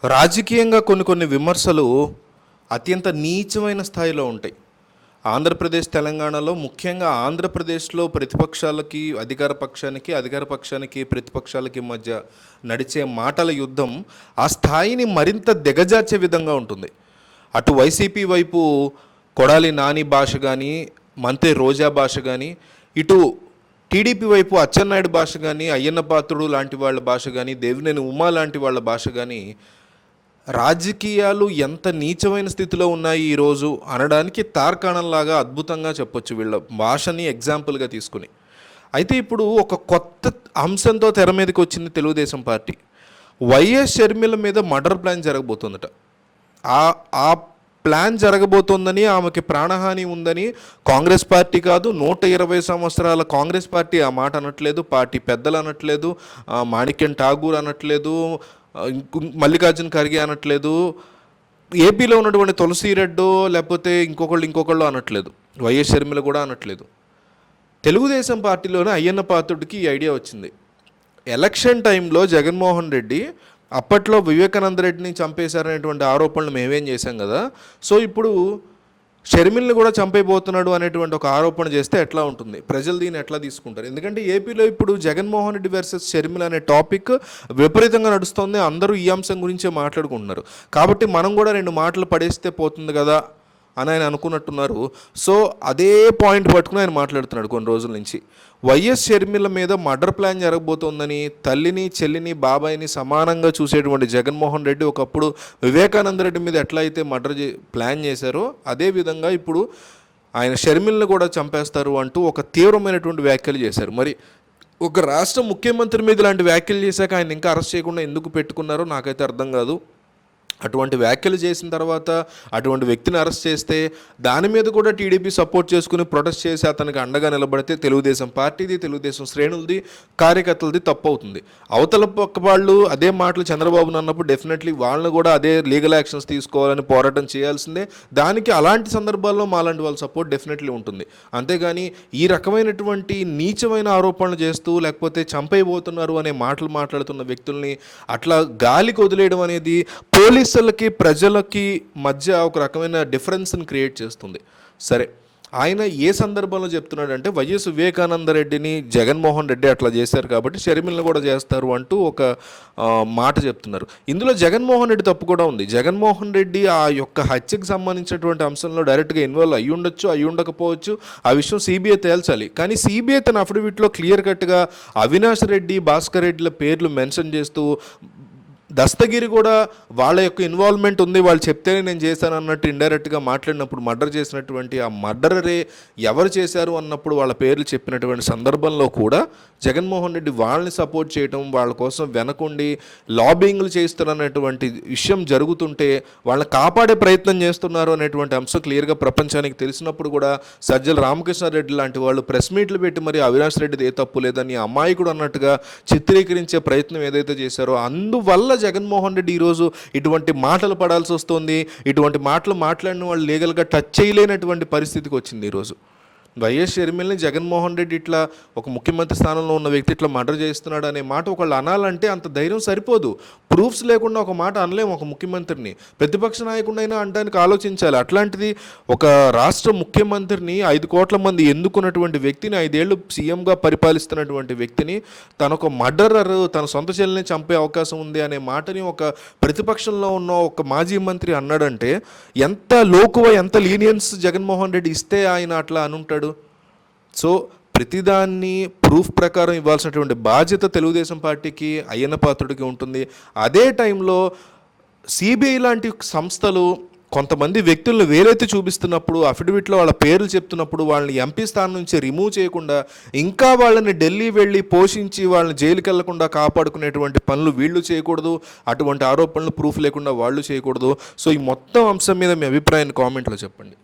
రాజకీయంగా కొన్ని విమర్శలు అత్యంత నీచమైన స్థాయిలో ఉంటాయి. ఆంధ్రప్రదేశ్, తెలంగాణలో ముఖ్యంగా ఆంధ్రప్రదేశ్లో ప్రతిపక్షాలకి, అధికార పక్షానికి ప్రతిపక్షాలకి మధ్య నడిచే మాటల యుద్ధం ఆ స్థాయిని మరింత దిగజార్చే విధంగా ఉంటుంది. అటు వైసీపీ వైపు కొడాలి నాని భాష కానీ, మంత్రి రోజా భాష కానీ, ఇటు టీడీపీ వైపు అచ్చెన్నాయుడు భాష కానీ, అయ్యన్న పాత్రుడు లాంటి వాళ్ళ భాష కానీ, దేవినేని ఉమా లాంటి వాళ్ళ భాష కానీ, రాజకీయాలు ఎంత నీచమైన స్థితిలో ఉన్నాయి ఈరోజు అనడానికి తార్కాణంలాగా అద్భుతంగా చెప్పొచ్చు వీళ్ళ భాషని ఎగ్జాంపుల్గా తీసుకుని. అయితే ఇప్పుడు ఒక కొత్త అంశంతో తెర మీదకి వచ్చింది తెలుగుదేశం పార్టీ. వైఎస్ షర్మిల మీద మర్డర్ ప్లాన్ జరగబోతుందట. ఆ ప్లాన్ జరగబోతోందని, ఆమెకి ప్రాణహాని ఉందని కాంగ్రెస్ పార్టీ కాదు, 120 సంవత్సరాల కాంగ్రెస్ పార్టీ ఆ మాట అనట్లేదు, పార్టీ పెద్దలు అనట్లేదు, మాణిక్యం ఠాగూర్ అనట్లేదు, మల్లికార్జున ఖర్గే అనట్లేదు, ఏపీలో ఉన్నటువంటి తులసిరెడ్డో లేకపోతే ఇంకొకళ్ళు అనట్లేదు, వైఎస్ షర్మిల కూడా అనట్లేదు. తెలుగుదేశం పార్టీలోనే అయ్యన్న పాత్రుడికి ఈ ఐడియా వచ్చింది. ఎలక్షన్ టైంలో జగన్మోహన్ రెడ్డి అప్పట్లో వివేకానంద రెడ్డిని చంపేశారనేటువంటి ఆరోపణలు మేమేం చేశాం కదా, సో ఇప్పుడు షర్మిల్ని కూడా చంపైపోతున్నాడు అనేటువంటి ఒక ఆరోపణ చేస్తే ఎట్లా ఉంటుంది, ప్రజలు దీన్ని ఎట్లా తీసుకుంటారు? ఎందుకంటే ఏపీలో ఇప్పుడు జగన్మోహన్ రెడ్డి వర్సెస్ షర్మిల అనే టాపిక్ విపరీతంగా నడుస్తుంది. అందరూ ఈ అంశం గురించే మాట్లాడుకుంటున్నారు. కాబట్టి మనం కూడా 2 మాటలు పడేస్తే పోతుంది కదా అని ఆయన అనుకున్నట్టున్నారు. సో అదే పాయింట్ పట్టుకుని ఆయన మాట్లాడుతున్నాడు కొన్ని రోజుల నుంచి. వైఎస్ షర్మిల మీద మర్డర్ ప్లాన్ జరగబోతోందని, తల్లిని, చెల్లిని, బాబాయిని సమానంగా చూసేటువంటి జగన్మోహన్ రెడ్డి ఒకప్పుడు వివేకానంద రెడ్డి మీద ఎట్లా అయితే మర్డర్ ప్లాన్ చేశారో అదేవిధంగా ఇప్పుడు ఆయన షర్మిలను కూడా చంపేస్తారు అంటూ ఒక తీవ్రమైనటువంటి వ్యాఖ్యలు చేశారు. మరి ఒక రాష్ట్ర ముఖ్యమంత్రి మీద ఇలాంటి వ్యాఖ్యలు చేశాక ఆయన ఇంకా అరెస్ట్ చేయకుండా ఎందుకు పెట్టుకున్నారో నాకైతే అర్థం కాదు. అటువంటి వ్యాఖ్యలు చేసిన తర్వాత అటువంటి వ్యక్తిని అరెస్ట్ చేస్తే దాని మీద కూడా టీడీపీ సపోర్ట్ చేసుకుని ప్రొటెస్ట్ చేసి అతనికి అండగా నిలబడితే తెలుగుదేశం పార్టీది, తెలుగుదేశం శ్రేణులది, కార్యకర్తలది తప్పు అవుతుంది. అవతల పక్క వాళ్ళు అదే మాటలు చంద్రబాబును అన్నప్పుడు డెఫినెట్లీ వాళ్ళని కూడా అదే లీగల్ యాక్షన్స్ తీసుకోవాలని పోరాటం చేయాల్సిందే. దానికి అలాంటి సందర్భాల్లో మాలాంటి వాళ్ళ సపోర్ట్ డెఫినెట్లీ ఉంటుంది. అంతేగాని ఈ రకమైనటువంటి నీచమైన ఆరోపణలు చేస్తూ లేకపోతే చంపైపోతున్నారు అనే మాటలు మాట్లాడుతున్న వ్యక్తుల్ని అట్లా గాలికి వదిలేయడం అనేది పోలీసులకి ప్రజలకి మధ్య ఒక రకమైన డిఫరెన్స్ని క్రియేట్ చేస్తుంది. సరే, ఆయన ఏ సందర్భంలో చెప్తున్నాడంటే వైఎస్ వివేకానంద రెడ్డిని జగన్మోహన్ రెడ్డి అట్లా చేశారు కాబట్టి షర్మిలను కూడా చేస్తారు అంటూ ఒక మాట చెప్తున్నారు. ఇందులో జగన్మోహన్ రెడ్డి తప్పు కూడా ఉంది. జగన్మోహన్ రెడ్డి ఆ యొక్క హత్యకు సంబంధించినటువంటి అంశంలో డైరెక్ట్గా ఇన్వాల్వ్ అయ్యి ఉండొచ్చు, అయ్యి ఉండకపోవచ్చు, ఆ విషయం సిబిఐ తేల్చాలి. కానీ సిబిఐ తన అఫిడవిట్లో క్లియర్ కట్గా అవినాష్ రెడ్డి, భాస్కర్ రెడ్డిల పేర్లు మెన్షన్ చేస్తూ దస్తగిరి కూడా వాళ్ళ యొక్క ఇన్వాల్వ్మెంట్ ఉంది, వాళ్ళు చెప్తేనే నేను చేశాను అన్నట్టు ఇండైరెక్ట్గా మాట్లాడినప్పుడు మర్డర్ చేసినటువంటి ఆ మర్డరరే ఎవరు చేశారు అన్నప్పుడు వాళ్ళ పేర్లు చెప్పినటువంటి సందర్భంలో కూడా జగన్మోహన్ రెడ్డి వాళ్ళని సపోర్ట్ చేయటం, వాళ్ళ కోసం వెనకుండి లాబింగ్లు చేస్తున్నటువంటి విషయం జరుగుతుంటే వాళ్ళని కాపాడే ప్రయత్నం చేస్తున్నారు అనేటువంటి అంశం క్లియర్గా ప్రపంచానికి తెలిసినప్పుడు కూడా సజ్జల రామకృష్ణారెడ్డి లాంటి వాళ్ళు ప్రెస్ మీట్లు పెట్టి మరి అవినాష్ రెడ్డిది ఏ తప్పు లేదని అమాయకుడు అన్నట్టుగా చిత్రీకరించే ప్రయత్నం ఏదైతే చేశారో అందువల్ల జగన్మోహన్ రెడ్డి ఈరోజు ఇటువంటి మాటలు పడాల్సి వస్తుంది. ఇటువంటి మాటలు మాట్లాడిన వాళ్ళు లీగల్గా టచ్ చేయలేనటువంటి పరిస్థితికి వచ్చింది ఈరోజు. వైఎస్ షర్మిల్ని జగన్మోహన్ రెడ్డి ఇట్లా ఒక ముఖ్యమంత్రి స్థానంలో ఉన్న వ్యక్తి ఇట్లా మర్డర్ చేస్తున్నాడు అనే మాట ఒకళ్ళు అనాలంటే అంత ధైర్యం సరిపోదు. ప్రూఫ్స్ లేకుండా ఒక మాట అనలేము ఒక ముఖ్యమంత్రిని. ప్రతిపక్ష నాయకుడైనా అనడానికి ఆలోచించాలి. అట్లాంటిది ఒక రాష్ట్ర ముఖ్యమంత్రిని 5 కోట్ల మంది ఎన్నుకున్నటువంటి వ్యక్తిని, 5 ఏళ్ళు సీఎంగా పరిపాలిస్తున్నటువంటి వ్యక్తిని తనొక మర్డరర్, తన సొంత చెల్లిని చంపే అవకాశం ఉంది అనే మాటని ఒక ప్రతిపక్షంలో ఉన్న ఒక మాజీ మంత్రి అన్నాడంటే ఎంత లోకువ, ఎంత లీనియన్స్ జగన్మోహన్ రెడ్డి ఇస్తే ఆయన అట్లా అనుంటాడు. సో ప్రతిదాన్ని ప్రూఫ్ ప్రకారం ఇవ్వాల్సినటువంటి బాధ్యత తెలుగుదేశం పార్టీకి, అయ్యన్న పాత్రుడికి ఉంటుంది. అదే టైంలో సిబిఐ లాంటి సంస్థలు కొంతమంది వ్యక్తులను వేలైతే చూపిస్తున్నప్పుడు, అఫిడవిట్లో వాళ్ళ పేర్లు చెప్తున్నప్పుడు వాళ్ళని ఎంపీ స్థానం నుంచి రిమూవ్ చేయకుండా ఇంకా వాళ్ళని ఢిల్లీ వెళ్ళి పోషించి వాళ్ళని జైలుకి వెళ్లకుండా కాపాడుకునేటువంటి పనులు వీళ్ళు చేయకూడదు. అటువంటి ఆరోపణలు ప్రూఫ్ లేకుండా వాళ్ళు చేయకూడదు. సో ఈ మొత్తం అంశం మీద మీ అభిప్రాయాన్ని కామెంట్లో చెప్పండి.